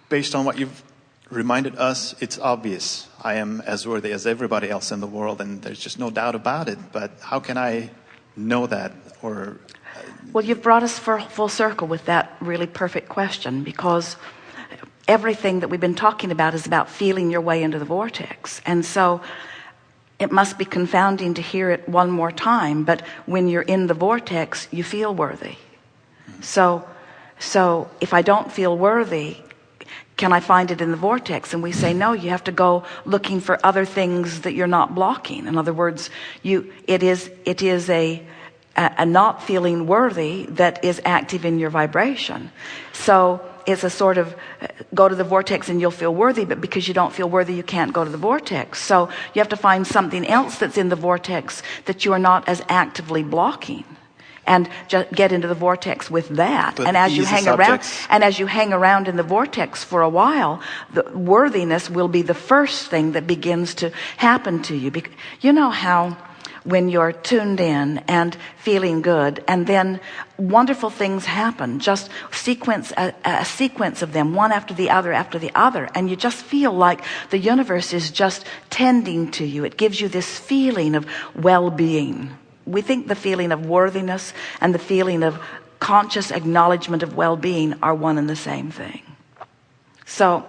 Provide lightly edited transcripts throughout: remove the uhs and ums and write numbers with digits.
based on what you've reminded us, it's obvious. I am as worthy as everybody else in the world, and there's just no doubt about it. But how can I know that? Or well, you've brought us full circle with that really perfect question, because everything that we've been talking about is about feeling your way into the vortex. And so it must be confounding to hear it one more time, but when you're in the vortex, you feel worthy. So if I don't feel worthy, can I find it in the vortex? And we say, no, you have to go looking for other things that you're not blocking. In other words, it is a not feeling worthy that is active in your vibration. So it's a sort of go to the vortex and you'll feel worthy, but because you don't feel worthy, you can't go to the vortex. So you have to find something else that's in the vortex that you are not as actively blocking, and just get into the vortex with that. But and as you hang around in the vortex for a while, the worthiness will be the first thing that begins to happen to you. You know how when you're tuned in and feeling good, and then wonderful things happen, just a sequence of them, one after the other, and you just feel like the universe is just tending to you. It gives you this feeling of well-being. We think the feeling of worthiness and the feeling of conscious acknowledgement of well-being are one and the same thing. So,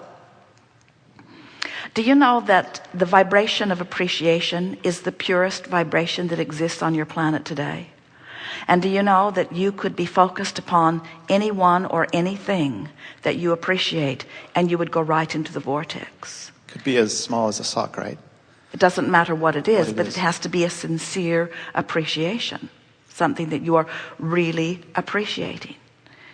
do you know that the vibration of appreciation is the purest vibration that exists on your planet today? And do you know that you could be focused upon anyone or anything that you appreciate, and you would go right into the vortex? Could be as small as a sock, right? It doesn't matter what it is, but it has to be a sincere appreciation, something that you are really appreciating.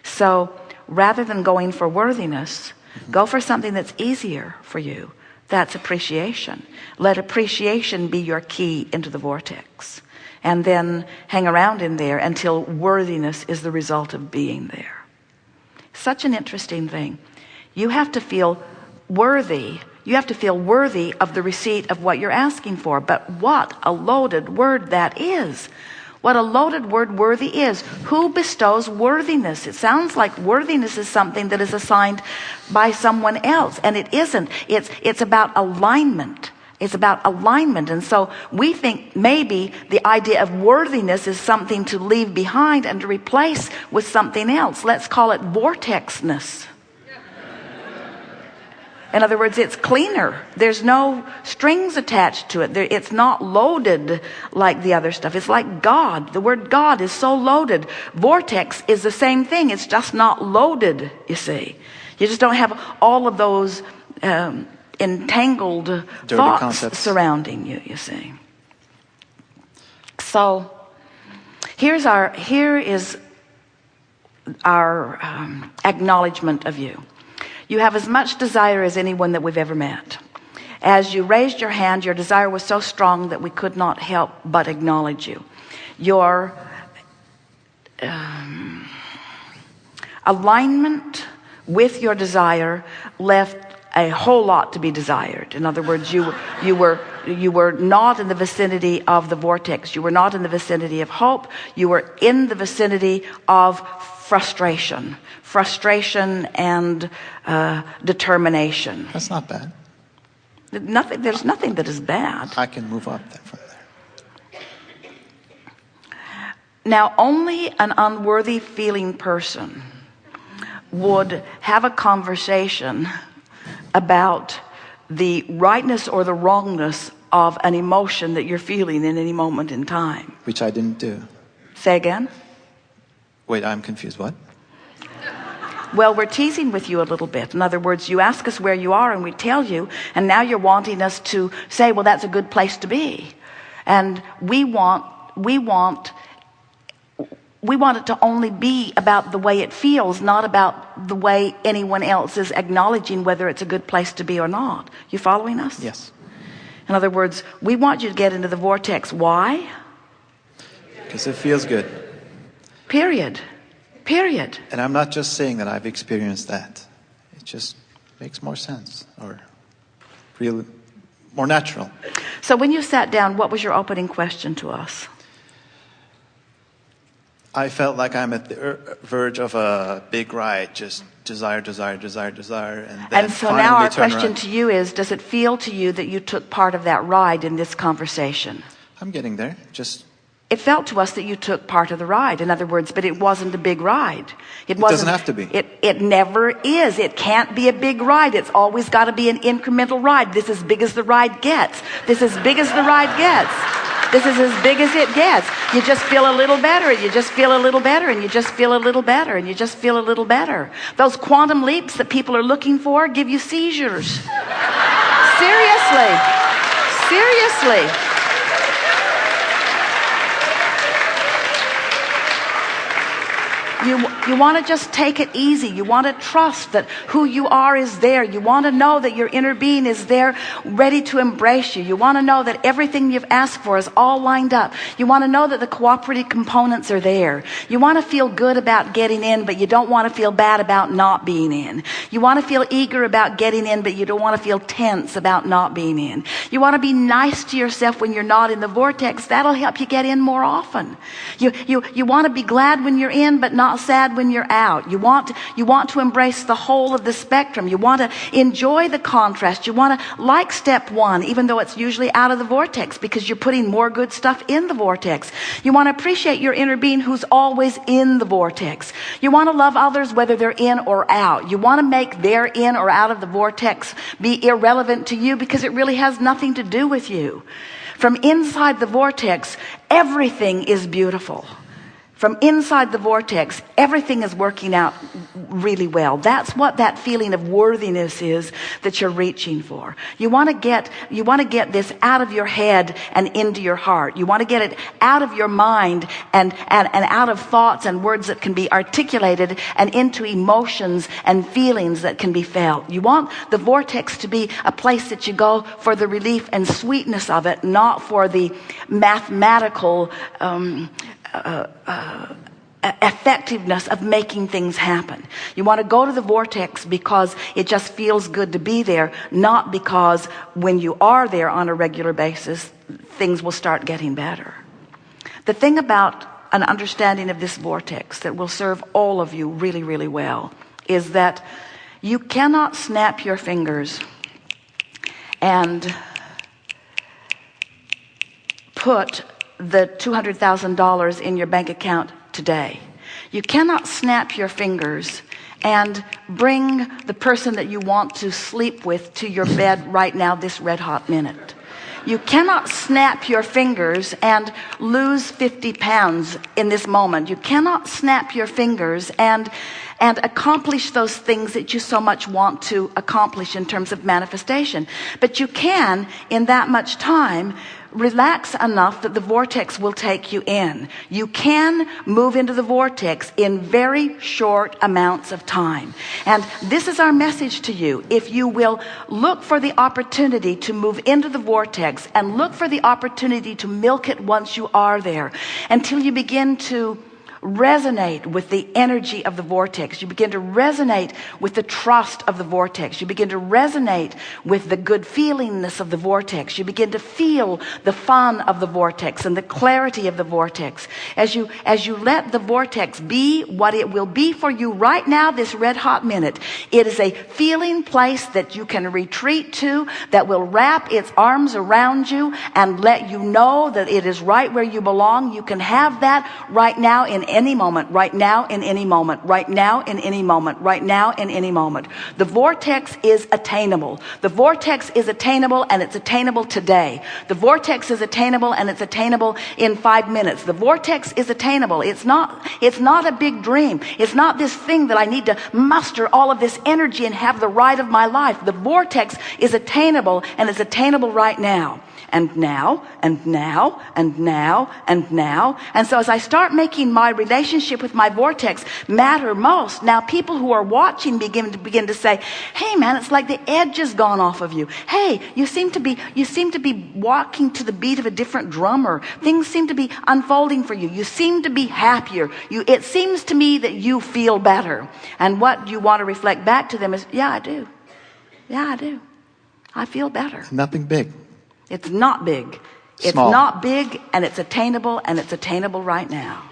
So rather than going for worthiness, go for something that's easier for you. That's appreciation. Let appreciation be your key into the vortex, and then hang around in there until worthiness is the result of being there. Such an interesting thing. You have to feel worthy. You have to feel worthy of the receipt of what you're asking for. But what a loaded word that is. What a loaded word worthy is. Who bestows worthiness? It sounds like worthiness is something that is assigned by someone else, and it isn't. It's about alignment. It's about alignment. And so we think maybe the idea of worthiness is something to leave behind and to replace with something else. Let's call it vortexness. In other words, it's cleaner. There's no strings attached to it. It's not loaded like the other stuff. It's like God. The word God is so loaded. Vortex is the same thing. It's just not loaded, you see. You just don't have all of those entangled dirty thoughts concepts surrounding you, you see. So here is our acknowledgement of you. You have as much desire as anyone that we've ever met. As you raised your hand, your desire was so strong that we could not help but acknowledge you. Your alignment with your desire left a whole lot to be desired. In other words, you were not in the vicinity of the vortex. You were not in the vicinity of hope. You were in the vicinity of frustration and determination. That's not bad. There's nothing that is bad. I can move up there from there. Now, only an unworthy feeling person would have a conversation about the rightness or the wrongness of an emotion that you're feeling in any moment in time. Which I didn't do. Say again? Wait, I'm confused. What? Well, we're teasing with you a little bit. In other words, you ask us where you are and we tell you, and now you're wanting us to say, well, that's a good place to be. And we want it to only be about the way it feels, not about the way anyone else is acknowledging whether it's a good place to be or not. You following us? Yes. In other words, we want you to get into the vortex. Why? Because it feels good. Period. And I'm not just saying that I've experienced that. It just makes more sense, or really more natural. So when you sat down, what was your opening question to us? I felt like I'm at the verge of a big ride, just desire, desire, desire, desire, and then And so finally now our turn question around. to you is, does it feel to you that you took part of that ride in this conversation? I'm getting there. Just It felt to us that you took part of the ride. In other words, but it wasn't a big ride. It doesn't have to be. It never is. It can't be a big ride. It's always got to be an incremental ride. This is as big as the ride gets. This is as big as the ride gets. This is as big as it gets. You just feel a little better, and you just feel a little better, and you just feel a little better, and you just feel a little better. Those quantum leaps that people are looking for give you seizures. Seriously. Seriously. You want to just take it easy. You want to trust that who you are is there. You want to know that your inner being is there ready to embrace you. You want to know that everything you've asked for is all lined up. You want to know that the cooperative components are there. You want to feel good about getting in, but you don't want to feel bad about not being in. You want to feel eager about getting in, but you don't want to feel tense about not being in. You want to be nice to yourself when you're not in the vortex. That'll help you get in more often. You want to be glad when you're in, but not sad when you're out. You want to embrace the whole of the spectrum. You want to enjoy the contrast. You want to like step one, even though it's usually out of the vortex, because you're putting more good stuff in the vortex. You want to appreciate your inner being who's always in the vortex. You want to love others whether they're in or out. You want to make their in or out of the vortex be irrelevant to you, because it really has nothing to do with you. From inside the vortex, everything is beautiful. From inside the vortex, everything is working out really well. That's what that feeling of worthiness is that you're reaching for. You want to get this out of your head and into your heart. You want to get it out of your mind and out of thoughts and words that can be articulated and into emotions and feelings that can be felt. You want the vortex to be a place that you go for the relief and sweetness of it, not for the mathematical effectiveness of making things happen. You want to go to the vortex because it just feels good to be there, not because when you are there on a regular basis, things will start getting better. The thing about an understanding of this vortex that will serve all of you really, really well is that you cannot snap your fingers and put the $200,000 in your bank account today. You cannot snap your fingers and bring the person that you want to sleep with to your bed right now, this red hot minute. You cannot snap your fingers and lose 50 pounds in this moment. You cannot snap your fingers and accomplish those things that you so much want to accomplish in terms of manifestation. But you can, in that much time, relax enough that the vortex will take you in. You can move into the vortex in very short amounts of time. And this is our message to you. If you will look for the opportunity to move into the vortex and look for the opportunity to milk it once you are there, until you begin to resonate with the energy of the vortex. You begin to resonate with the trust of the vortex. You begin to resonate with the good feelingness of the vortex. You begin to feel the fun of the vortex and the clarity of the vortex. As you let the vortex be what it will be for you right now, this red hot minute, it is a feeling place that you can retreat to, that will wrap its arms around you and let you know that it is right where you belong. You can have that right now in any moment, right now in any moment, right now in any moment, right now in any moment. The vortex is attainable. The vortex is attainable, and it's attainable today. The vortex is attainable, and it's attainable in 5 minutes. The vortex is attainable. It's not a big dream. It's not this thing that I need to muster all of this energy and have the ride of my life. The vortex is attainable, and it's attainable right now. And now, and now, and now, and now. And so as I start making my relationship with my vortex matter most, now people who are watching begin to say, hey man, it's like the edge has gone off of you. Hey, you seem to be walking to the beat of a different drummer. Things seem to be unfolding for you. You seem to be happier. It seems to me that you feel better. And what you want to reflect back to them is, yeah, I do. Yeah, I do. I feel better. Nothing big. It's not big. It's Small. not big, and it's attainable right now.